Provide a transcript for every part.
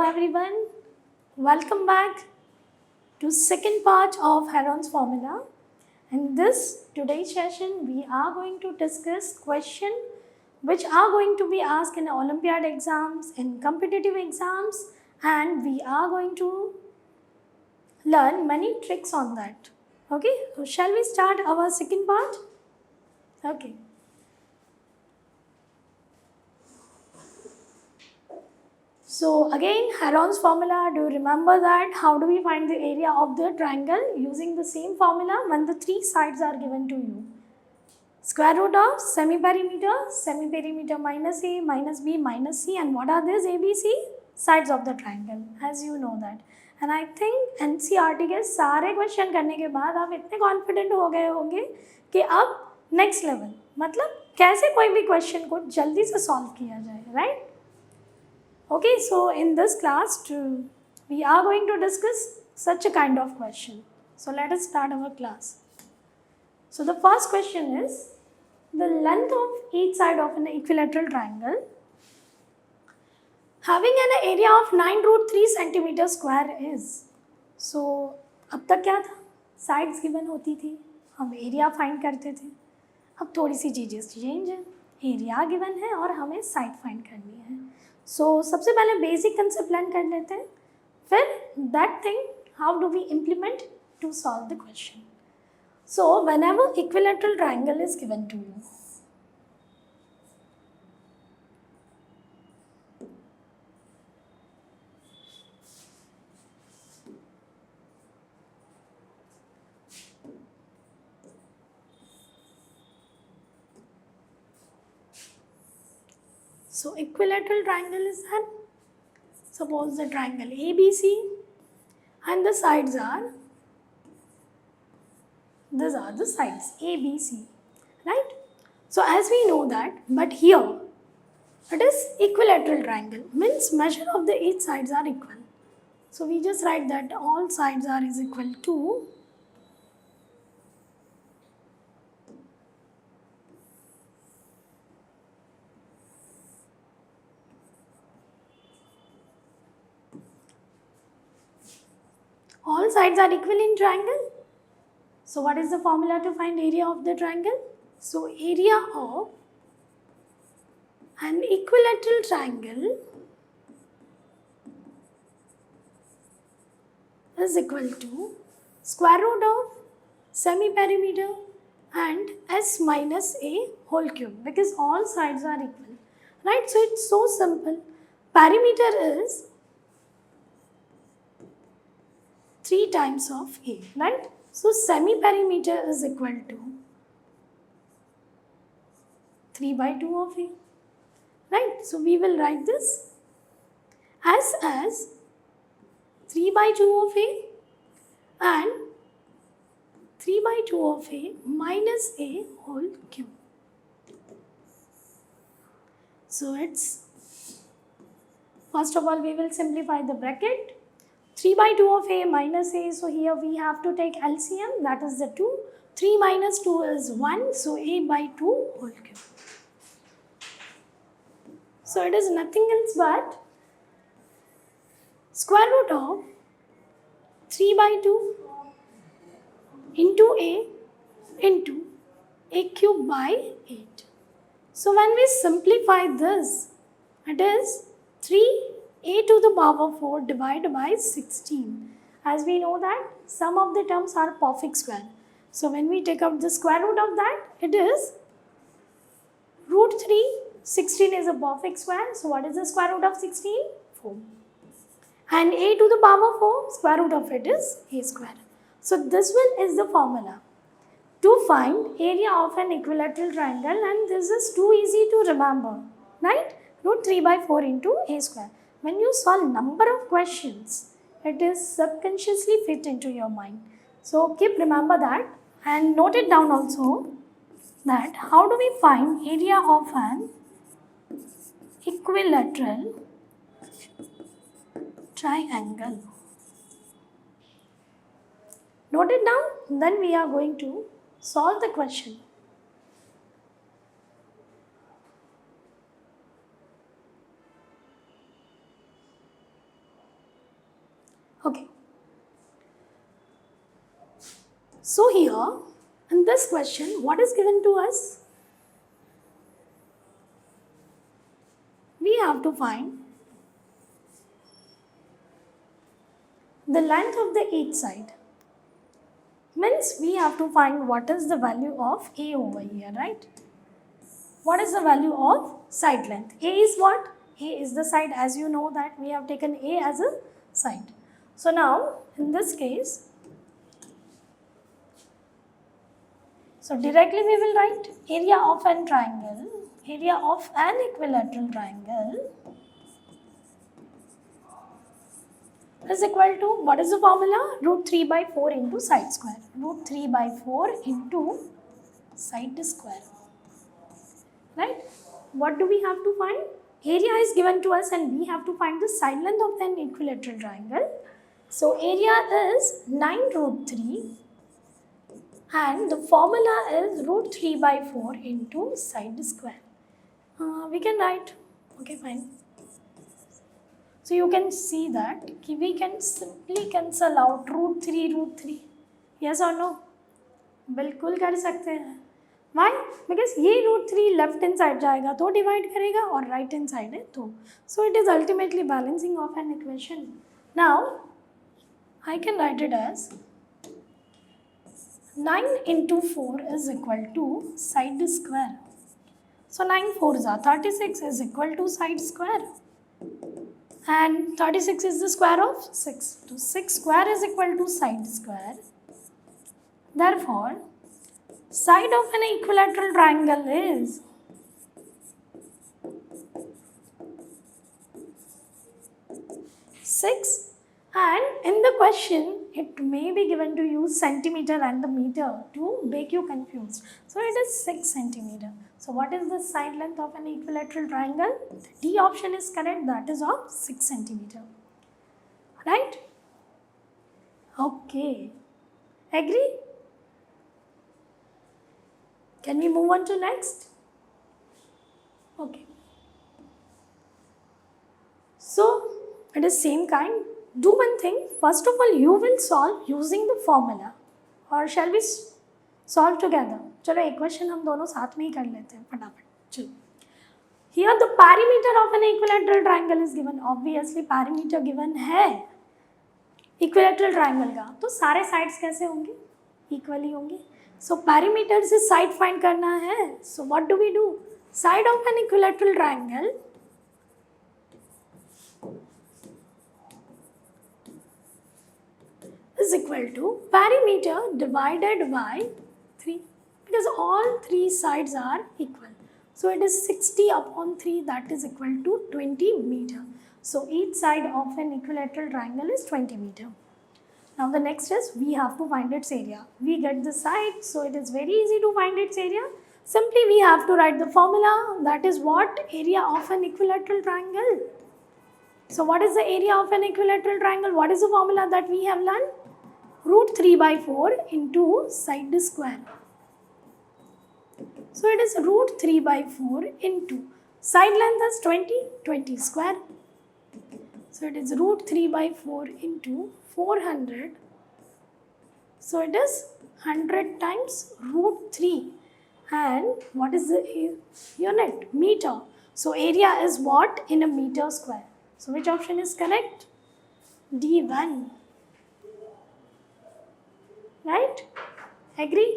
everyone, welcome back to second part of Heron's formula. In this today's session, we are going to discuss questions which are going to be asked in Olympiad exams, in competitive exams, and we are going to learn many tricks on that. Okay, so shall we start our second part? Okay. So again, Heron's formula, do you remember that? How do we find the area of the triangle? Using the same formula when the three sides are given to you. Square root of semi-perimeter minus A, minus B, minus C, and what are these ABC? Sides of the triangle, as you know that. And I think NCERT के सारे question करने के बाद आप इतने confident हो गए होंगे कि अब नेक्स्ट लेवल मतलब कैसे कोई भी क्वेश्चन को जल्दी से सॉल्व किया जाए, right? Okay, so in this class we are going to discuss such a kind of question. So let us start our class. So the first question is the length of each side of an equilateral triangle having an area of 9√3 centimeter square is. So अब तक क्या था? Sides given होती थी, हम area find करते थे. अब थोड़ी सी चीज़ें चेंज है, area given है और हमें side find करनी है. So सबसे पहले बेसिक कंसेप्ट लर्न कर लेते हैं, फिर that thing how do we implement to solve the question. So whenever equilateral triangle is given to you, so equilateral triangle is that, suppose the triangle ABC and the sides are, these are the sides ABC, right? So as we know that, but here it is equilateral triangle, means measure of the each sides are equal. So we just write that all sides are is equal to all sides are equal in triangle. So what is the formula to find area of the triangle? So area of an equilateral triangle is equal to square root of semi-perimeter and S minus A whole cube, because all sides are equal, right? So it's so simple. Perimeter is 3 times of A, right? So semi-perimeter is equal to 3 by 2 of A, right? So we will write this as 3 by 2 of A and 3 by 2 of A minus A whole cube. So it's, first of all we will simplify the bracket. 3 by 2 of A minus A, so here we have to take LCM, that is the 2. 3 minus 2 is 1, so A by 2 whole cube. So it is nothing else but square root of 3 by 2 into A cube by 8. So when we simplify this, it is 3 A to the power 4 divided by 16. As we know that some of the terms are perfect square. So when we take out the square root of that, it is root 3. 16 is a perfect square. So what is the square root of 16? 4. And A to the power 4, square root of it is A square. So this one is the formula to find area of an equilateral triangle, and this is too easy to remember, right? Root 3 by 4 into A square. When you solve number of questions, it is subconsciously fit into your mind. So keep remember that and note it down also, that how do we find area of an equilateral triangle. Note it down, then we are going to solve the question. Okay. So here, in this question, what is given to us? We have to find the length of the each side. Means we have to find what is the value of A over here, right? What is the value of side length? A is what? A is the side, as you know that we have taken A as a side. So now, in this case, so directly we will write area of an triangle, area of an equilateral triangle is equal to, what is the formula? Root 3 by 4 into side square. Root 3 by 4 into side square. Right? What do we have to find? Area is given to us and we have to find the side length of an equilateral triangle. So area is 9 root 3 and the formula is root 3 by 4 into side square. We can write, okay fine. So you can see that we can simply cancel out root 3. Yes or no? बिल्कुल कर सकते हैं. Why? Because ये root 3 left hand side जाएगा तो divide करेगा और right hand side है तो. So it is ultimately balancing of an equation. Now I can write it as 9 into 4 is equal to side square. So 9 4s are 36 is equal to side square. And 36 is the square of 6. So 6 square is equal to side square. Therefore, side of an equilateral triangle is six, and in the question it may be given to use centimeter and the meter to make you confused. So it is 6 centimeter. So what is the side length of an equilateral triangle? The D option is correct, that is of 6 centimeter. Right? Okay. Agree? Can we move on to next? Okay. So it is same kind. Do one thing. First of all, you will solve using the formula. Or shall we solve together? चलो एक question हम दोनों साथ में ही कर लेते हैं फटाफट. चलो. Here the perimeter of an equilateral triangle is given. Obviously perimeter given है equilateral triangle का. तो सारे sides कैसे होंगे? Equally होंगे. So perimeter से side find करना है. So what do we do? Side of an equilateral triangle is equal to perimeter divided by 3 because all three sides are equal. So it is 60 upon 3, that is equal to 20 meter. So each side of an equilateral triangle is 20 meter. Now the next is we have to find its area. We get the side, so it is very easy to find its area. Simply we have to write the formula, that is what? Area of an equilateral triangle. So what is the area of an equilateral triangle? What is the formula that we have learned? Root 3 by 4 into side square. So it is root 3 by 4 into side length is 20 square. So it is root 3 by 4 into 400. So it is 100 times root 3. And what is the unit? Meter. So area is what? In a meter square. So which option is correct? D1. Right? Agree?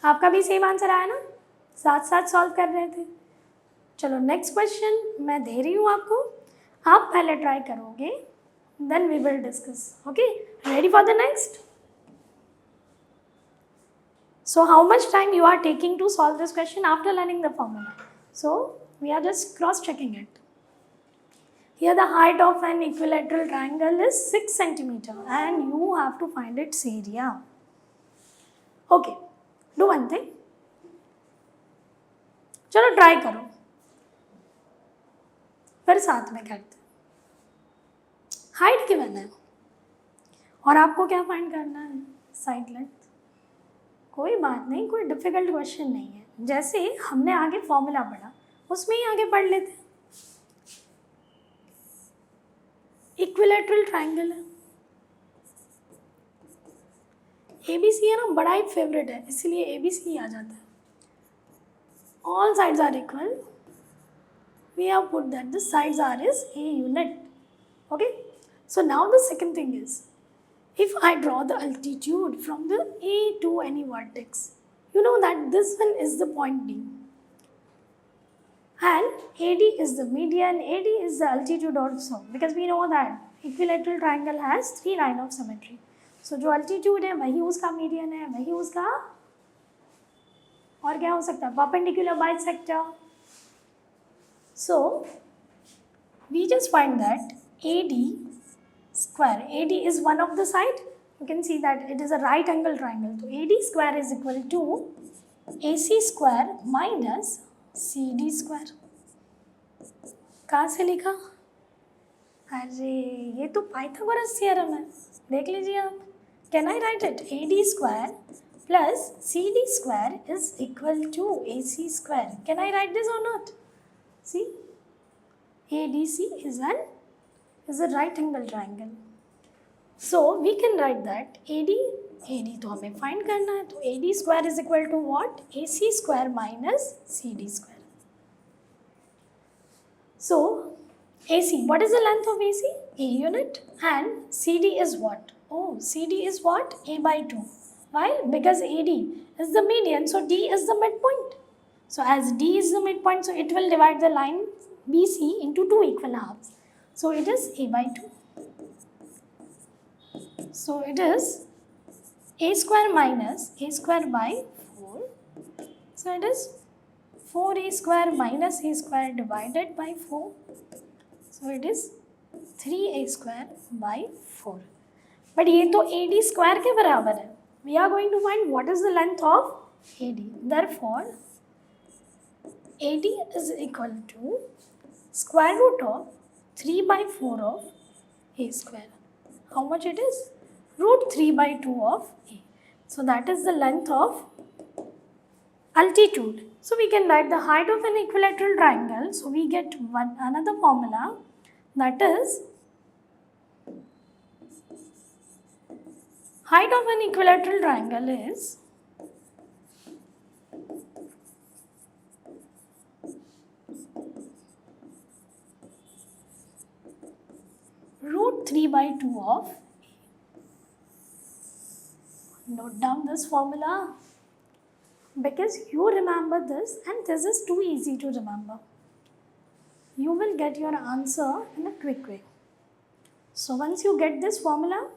आपका भी same answer आया ना? साथ साथ solve कर रहे थे. चलो नेक्स्ट क्वेश्चन मैं दे रही हूँ आपको. आप पहले ट्राई करोगे, then we will discuss. Okay, ready for the next? So how much time you are taking to solve this question after learning the formula? So we are just cross checking it. Here the height of an equilateral triangle is 6 centimeter and you have to find its area. Okay, do one thing. चलो try करो, फिर साथ में करते. Height given है और आपको क्या फाइंड करना है? Side length. कोई बात नहीं, कोई डिफिकल्ट क्वेश्चन नहीं है. जैसे हमने आगे फॉर्मूला पढ़ा उसमें ही आगे पढ़ लेते. इक्विलैटरल ट्राइंगल है, ABC है ना, बड़ा ही फेवरेट है, इसलिए ABC आ जाता है. All sides are equal. We have put that the sides are is a unit. Okay. So now the second thing is, if I draw the altitude from the A to any vertex, you know that this one is the point D. And AD is the median, AD is the altitude also, because we know that equilateral triangle has 3 lines of symmetry. So जो altitude है वही उसका median है, वही उसका और क्या हो सकता है, perpendicular bisector. So we just find that AD square, AD is one of the side. You can see that it is a right angle triangle. So AD square is equal to AC square minus CD square. कहाँ से लिखा? अरे ये तो Pythagoras theorem है, देख लीजिए आप. Can I write it? AD square plus CD square is equal to AC square. Can I write this or not? See, ADC is a right angle triangle. So we can write that AD तो हमें find करना है, तो AD square is equal to what? AC square minus CD square. So AC, what is the length of AC? A unit. And CD is what? Oh, CD is what? A by 2. Why? Because AD is the median, so D is the midpoint. So as D is the midpoint, so it will divide the line BC into 2 equal halves. So it is A by 2. So it is A square minus A square by 4. So it is 4A square minus A square divided by 4. So it is 3A square by 4. But ये तो AD square के बराबर है. We are going to find what is the length of AD. Therefore, AD is equal to square root of 3 by 4 of A square. How much it is? Root 3 by 2 of A. So that is the length of altitude. So we can write the height of an equilateral triangle. So we get another formula, that is height of an equilateral triangle is root 3 by 2 of A. Note down this formula, because you remember this and this is too easy to remember. You will get your answer in a quick way. So once you get this formula,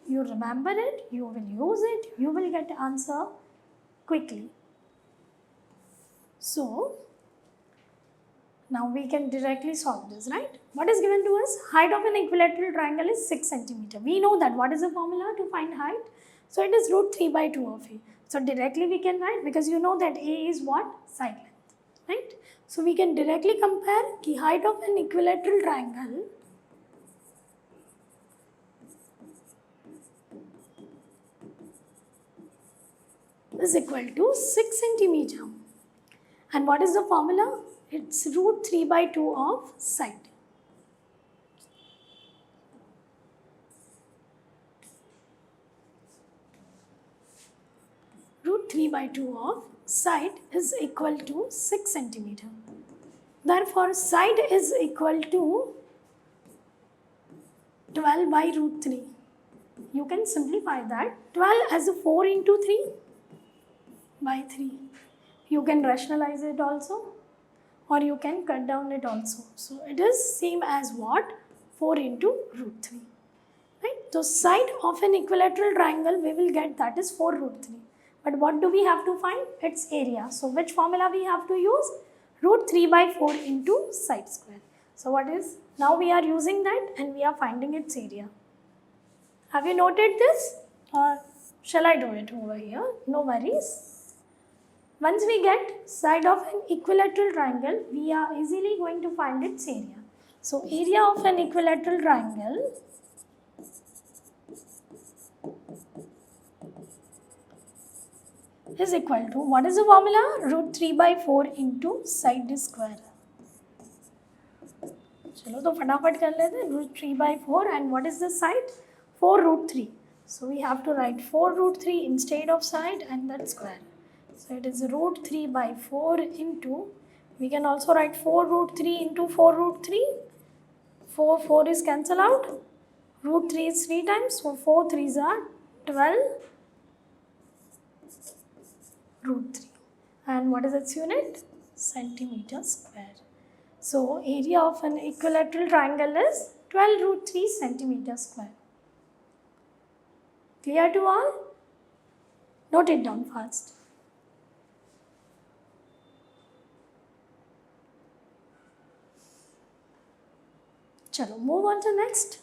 you remember it, you will use it, you will get the answer quickly. So now we can directly solve this, right? What is given to us? Height of an equilateral triangle is 6 centimeter. We know that. What is the formula to find height? So it is root 3 by 2 of A. So directly we can write, because you know that A is what? Side length, right? So we can directly compare the height of an equilateral triangle is equal to 6 centimeter. And what is the formula? It's root 3 by 2 of side. Root 3 by 2 of side is equal to 6 centimeter. Therefore, side is equal to 12 by root 3. You can simplify that. 12 as a 4 into 3 by 3. You can rationalize it also, or you can cut down it also. So it is same as what? 4 into root 3. Right? So side of an equilateral triangle we will get, that is 4 root 3. But what do we have to find? Its area. So which formula we have to use? Root 3 by 4 into side square. So what is? Now we are using that and we are finding its area. Have you noted this? Or shall I do it over here? No worries. Once we get side of an equilateral triangle, we are easily going to find its area. So area of an equilateral triangle is equal to, what is the formula? Root 3 by 4 into side square. चलो तो फटाफट कर लेते हैं. Root 3 by 4 and what is the side? 4 root 3. So we have to write 4 root 3 instead of side and that square. So it is root 3 by 4 into, we can also write 4 root 3 into 4 root 3. 4 is cancel out. Root 3 is 3 times, so 4 3s are 12 root 3. And what is its unit? Centimeter square. So area of an equilateral triangle is 12 root 3 centimeter square. Clear to all? Note it down fast. Chalo, move on to next.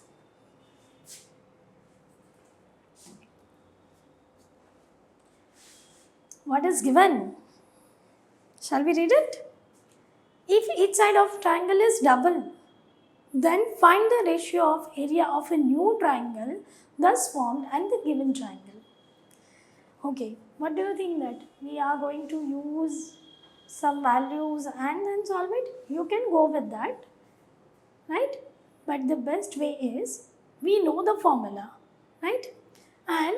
What is given? Shall we read it? If each side of triangle is double, then find the ratio of area of a new triangle thus formed and the given triangle. Okay, what do you think that we are going to use some values and then solve it? You can go with that, right? But the best way is, we know the formula, right? And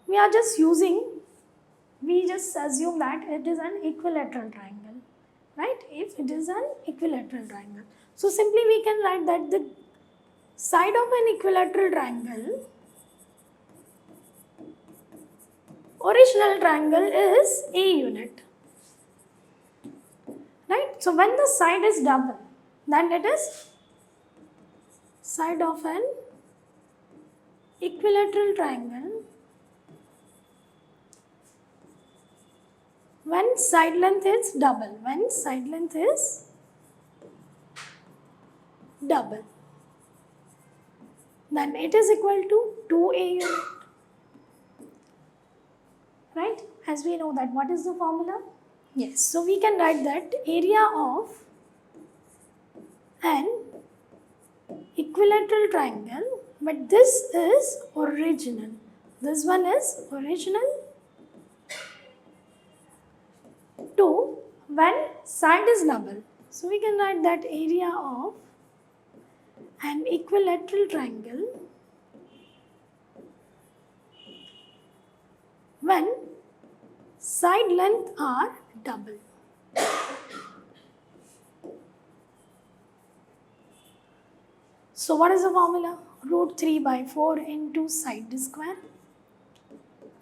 we are just using, we just assume that it is an equilateral triangle, right? If it is an equilateral triangle. So simply we can write that the side of an equilateral triangle, original triangle is A unit, right? So when the side is double, then it is side of an equilateral triangle when side length is double. When side length is double, then it is equal to 2A unit, right? As we know that, what is the formula? Yes, so we can write that area of an equilateral triangle, but this is original. This one is original to when side is double. So we can write that area of an equilateral triangle when side length are double. So what is the formula? Root 3 by 4 into side square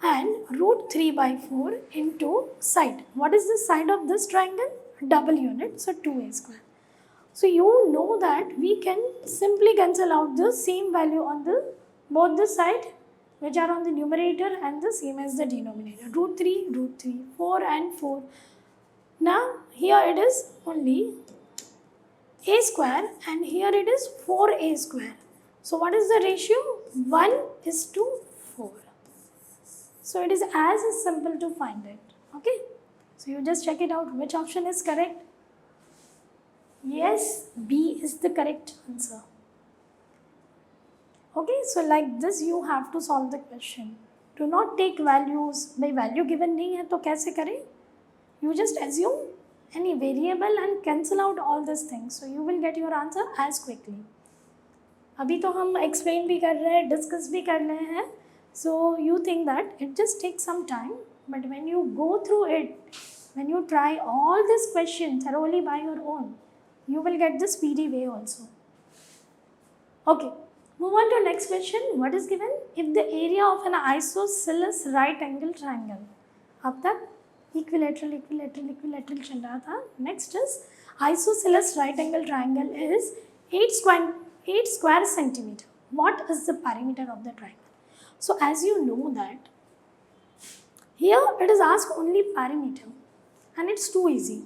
and root 3 by 4 into side. What is the side of this triangle? Double unit, so 2A square. So you know that we can simply cancel out the same value on the both the side which are on the numerator and the same as the denominator. Root 3, 4 and 4. Now here it is only A square and here it is 4A square. So what is the ratio? 1:4. So it is as simple to find it. Okay. So you just check it out which option is correct. Yes, B is the correct answer. Okay, so like this you have to solve the question. Do not take values. by value given नहीं है तो कैसे करें? You just assume any variable and cancel out all these things. So you will get your answer as quickly. अभी तो हम explain भी कर रहे हैं, discuss भी कर रहे हैं. So you think that it just takes some time, but when you go through it, when you try all these questions thoroughly by your own, you will get the speedy way also. Okay, move on to next question. What is given? If the area of an isosceles right angle triangle, अब तक equilateral चल रहा था. Next is isosceles right angle triangle is 8 square centimeter. What is the perimeter of the triangle? So as you know that, here it is asked only perimeter and it's too easy.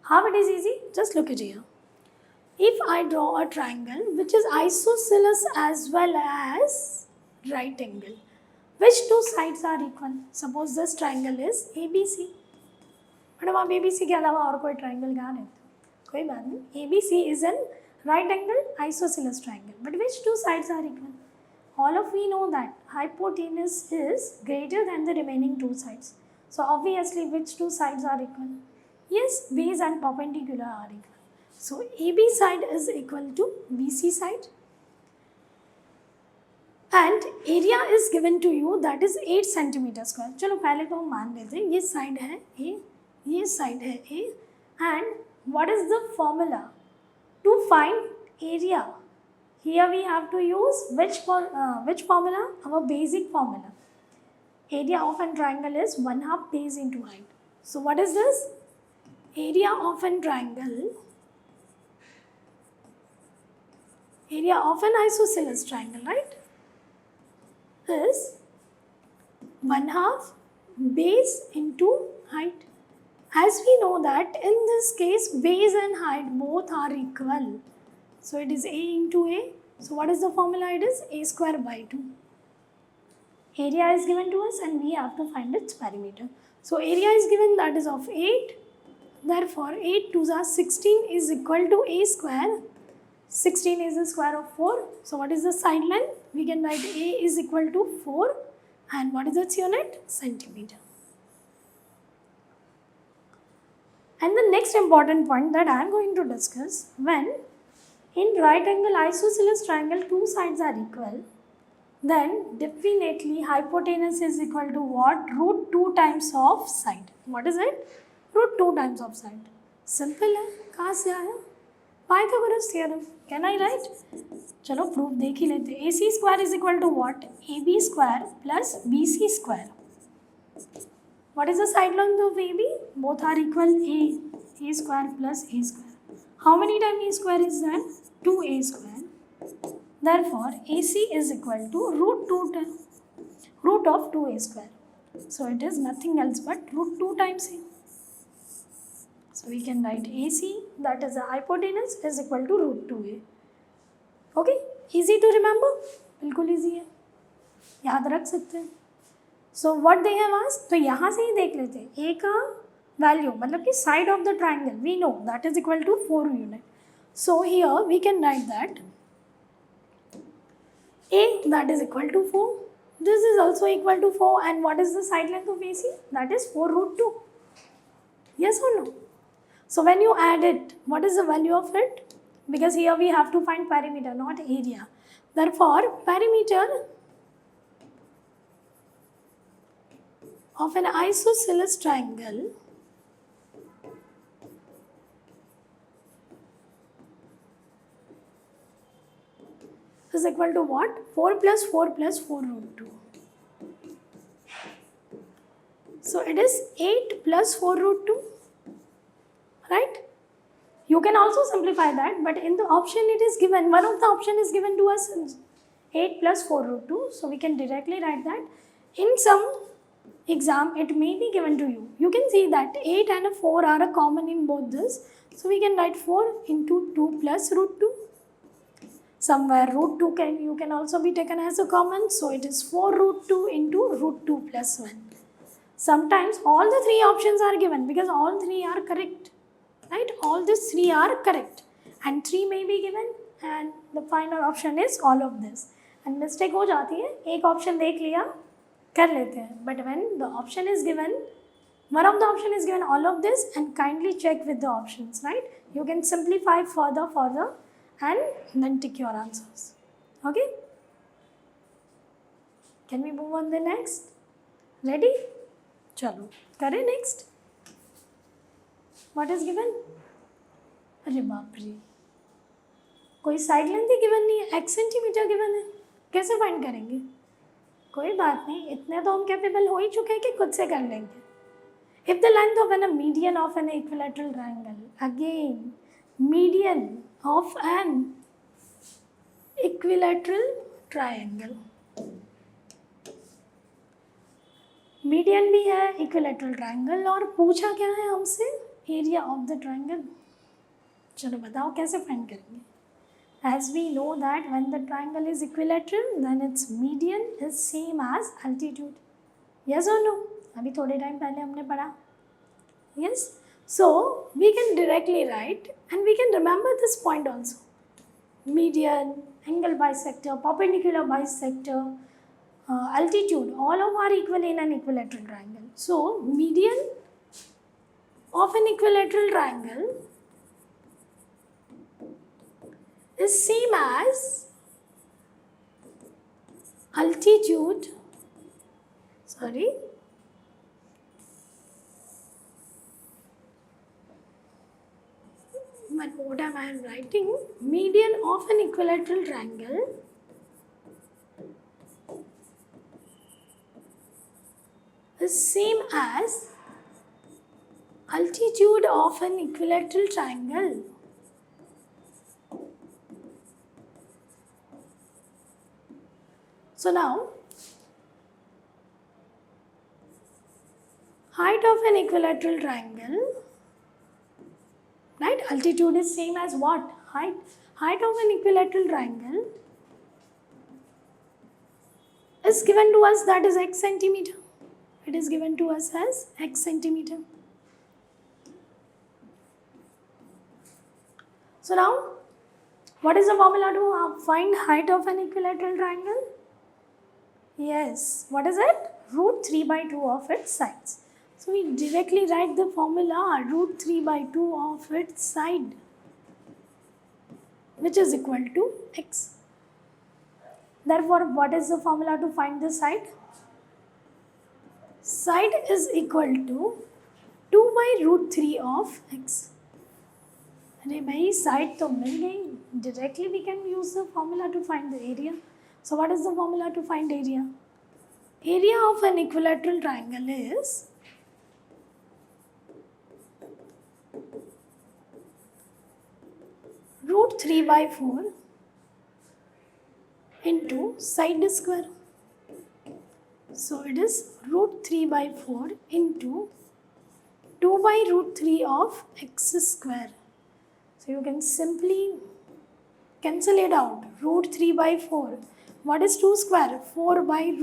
How it is easy? Just look at here. If I draw a triangle which is isosceles as well as right angle, which two sides are equal? Suppose this triangle is ABC. Madam आप ABC के अलावा और कोई triangle गा रहे थे? कोई बात नहीं. ABC is an right angle isosceles triangle. But which two sides are equal? All of we know that hypotenuse is greater than the remaining two sides. So obviously which two sides are equal? Yes, base and perpendicular are equal. So AB side is equal to BC side. And area is given to you that is 8 centimetre square. चलो पहले तो हम मान लेते हैं ये side है ए, ये साइड है A, and what is the formula to find area? Here we have to use which formula? Our basic formula. Area of a triangle is 1/2 base into height. So what is this? Area of a triangle, area of an isosceles triangle, right, is 1/2 base into height. As we know that in this case base and height both are equal. So it is a into a. So what is the formula? It is a square by 2. Area is given to us and we have to find its perimeter. So area is given, that is of 8. Therefore 8 2s are 16 is equal to a square. 16 is the square of 4. So what is the side length? We can write a is equal to 4. And what is its unit? Centimeter. And the next important point that I am going to discuss, when in right angle isosceles triangle two sides are equal, then definitely hypotenuse is equal to what? Root 2 times of side. What is it? Root 2 times of side. Simple है. कहाँ से आया? Pythagoras theorem. Can I write? चलो proof देख ही लेते. AC square is equal to what? AB square plus BC square. What is the side length of AB? Both are equal. A square plus A square. How many times A square is that? 2A square. Therefore, AC is equal to root of 2A square. So it is nothing else but root 2 times A. So we can write AC, that is the hypotenuse, is equal to root 2A. Okay? Easy to remember? बिल्कुल easy है. याद रख सकते हैं. So what they have asked? तो यहाँ से ही देख लेते हैं. A का value मतलब कि side of the triangle we know that is equal to 4 unit. So here we can write that A, that is equal to 4. This is also equal to 4. And what is the side length of AC? That is 4 root 2. Yes or no? So when you add it, what is the value of it? Because here we have to find perimeter, not area. Therefore, perimeter of an isosceles triangle is equal to what? 4 plus 4 plus 4 root 2. So it is 8 plus 4 root 2, right? You can also simplify that, but in the option it is given, one of the option is given to us 8 plus 4 root 2. So we can directly write that. In some exam, it may be given to you. You can see that 8 and 4 are a common in both this. So we can write 4 into 2 plus root 2. Somewhere root 2 you can also be taken as a common. So it is 4 root 2 into root 2 plus 1. Sometimes all the three options are given because all three are correct. Right? All these three are correct. And 3 may be given and the final option is all of this. And mistake हो जाती है. एक option देख लिया कर लेते हैं. But when the option is given, one of the option is given all of this, and kindly check with the options, right? You can simplify further and then tick your answers. Okay? Can we move on the next? Ready? चलो करें next. What is given? अरे बाप रे, कोई side length ही given नहीं है, x centimetre given है, कैसे फाइंड करेंगे? कोई बात नहीं, इतने तो हम कैपेबल हो ही चुके हैं कि खुद से कर लेंगे. If the length of a median of an equilateral triangle, again median of an equilateral triangle, median भी है इक्विलेटरल ट्रायंगल, और पूछा क्या है हमसे? Area of the triangle. चलो बताओ कैसे फाइंड करेंगे? As we know that when the triangle is equilateral then its median is same as altitude. Yes और नो? अभी थोड़े टाइम पहले हमने पढ़ा. Yes. So we can directly write and we can remember this point also. Median, angle bisector, perpendicular bisector, altitude, all of are equal in an equilateral triangle. So median of an equilateral triangle is same as altitude, sorry, but what am I writing? Median of an equilateral triangle is same as altitude of an equilateral triangle. So now, height of an equilateral triangle, right? Altitude is same as what? Height. Height of an equilateral triangle is given to us, that is x centimeter. It is given to us as x centimeter. So now, what is the formula to find height of an equilateral triangle? Yes, what is it? Root 3 by 2 of its sides. So we directly write the formula root 3 by 2 of its side, which is equal to x. Therefore, what is the formula to find the side? Side is equal to 2 by root 3 of x. अरे भाई side तो मिल गई. Directly we can use the formula to find the area. So what is the formula to find area? Area of an equilateral triangle is root 3 by 4 into side square. So it is root 3 by 4 into 2 by root 3 of x square. So you can simply cancel it out. Root 3 by 4. What is 2 square? 4 by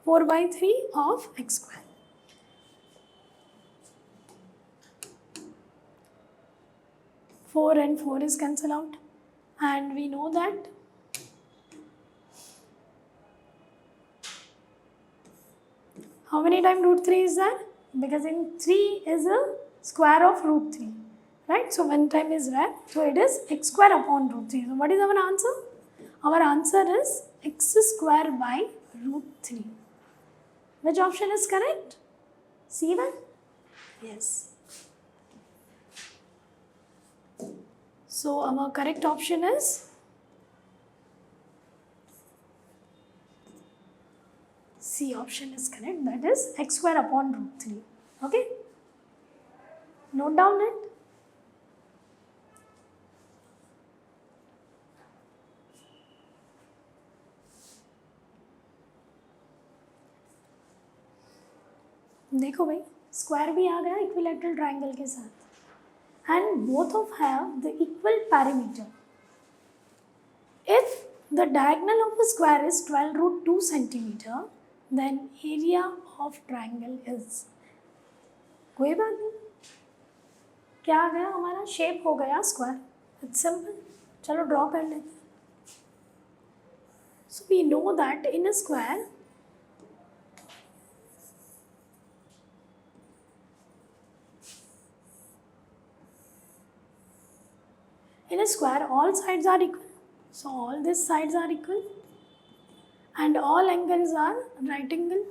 3 of x square. Four and 4 is cancelled out. And we know that how many times root 3 is there? Because in 3 is a square of root 3. Right? So 1 time is there. So it is x square upon root 3. So what is our answer? Our answer is x square by root 3. Which option is correct? C1? Yes. So our correct option is C option is correct. That is x square upon root 3. Okay? Note down it. देखो भाई square भी आ गया equilateral triangle के साथ and both of have the equal parameter. If the diagonal of the square is 12 root 2 centimeter, then area of triangle is, कोई बात नहीं, क्या आ गया हमारा शेप हो गया स्क्वायर. It's simple. चलो ड्रॉ कर लेते हैं. So we know that in a square all sides are equal. So all these sides are equal and all angles are right angle.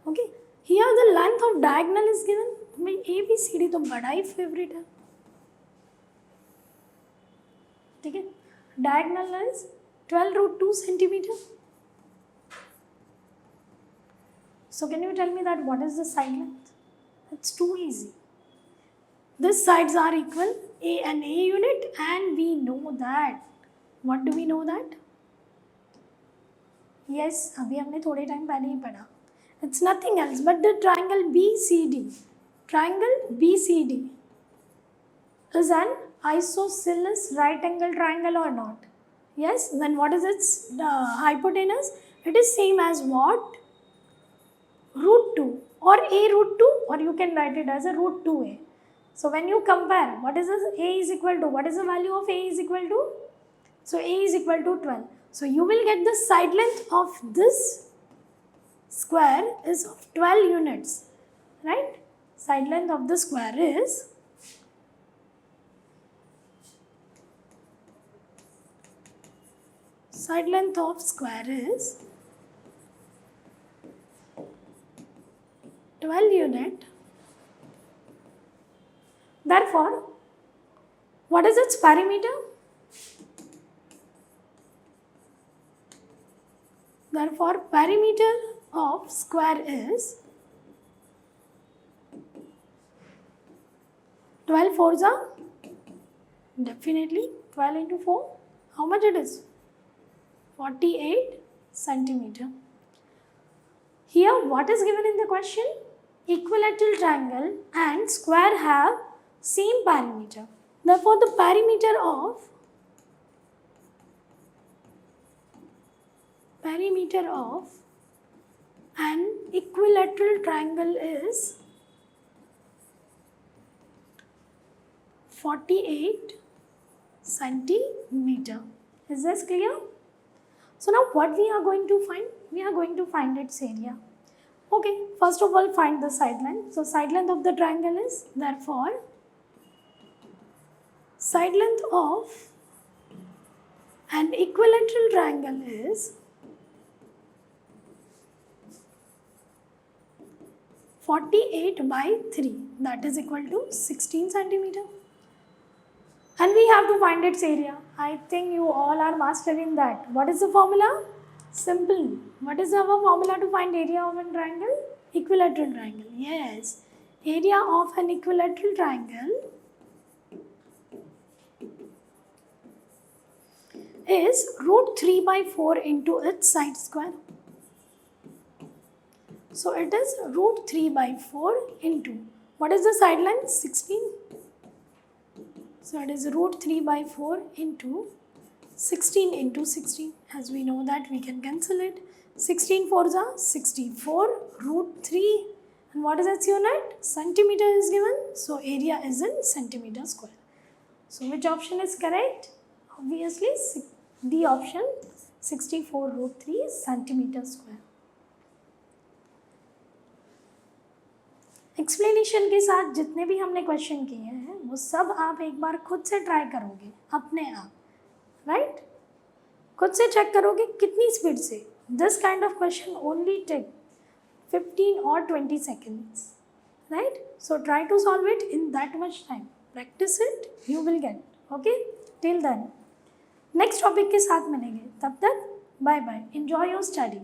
Okay. Here the length of diagonal is given. मैं ABCD तो बड़ा ही favourite है. ठीक है. Diagonal is 12 root 2 centimeter. So can you tell me that what is the side length? It's too easy. These sides are equal, A and A unit, and we know that. What do we know that? Yes, अभी हमने थोड़े time पहले ही पढ़ा. It's nothing else but the triangle BCD. Triangle BCD is an isosceles right angle triangle or not? Yes. Then what is its hypotenuse? It is same as what? Root 2 or A root 2, or you can write it as a root 2A. So when you compare, what is this? A is equal to, what is the value of A is equal to? So A is equal to 12. So you will get the side length of this square is of 12 units, right? Side length of the square is side length of square is 12 unit. Therefore, what is its perimeter? Therefore, perimeter of square is 12 fours are definitely 12 into 4. How much it is? 48 centimeter. Here, what is given in the question? Equilateral triangle and square have same perimeter. Therefore, the perimeter of an equilateral triangle is 48 centimeter. Is this clear? So now what we are going to find? We are going to find its area. Okay, first of all find the side length. So side length of the triangle is, therefore, side length of an equilateral triangle is 48 by 3, that is equal to 16 centimeter. And we have to find its area. I think you all are master in that. What is the formula? Simple. What is our formula to find area of a triangle? Equilateral triangle. Yes. Area of an equilateral triangle is root 3 by 4 into its side square. So it is root 3 by 4 into, what is the side length? 16. So it is root 3 by 4 into 16 into 16. As we know that we can cancel it. 16 fours are 64, root 3. And what is its unit? Centimeter is given. So area is in centimeter square. So which option is correct? Obviously the option 64 root 3 centimeter square. Explanation के साथ जितने भी हमने question किए हैं वो सब आप एक बार खुद से ट्राई करोगे अपने आप, राइट? खुद से चेक करोगे कितनी स्पीड से. This kind of question only take 15 or 20 seconds, right? So try to solve it in that much time. Practice it, you will get. Okay? Till then, next topic के साथ मिलेंगे. तब तक bye bye. Enjoy your study.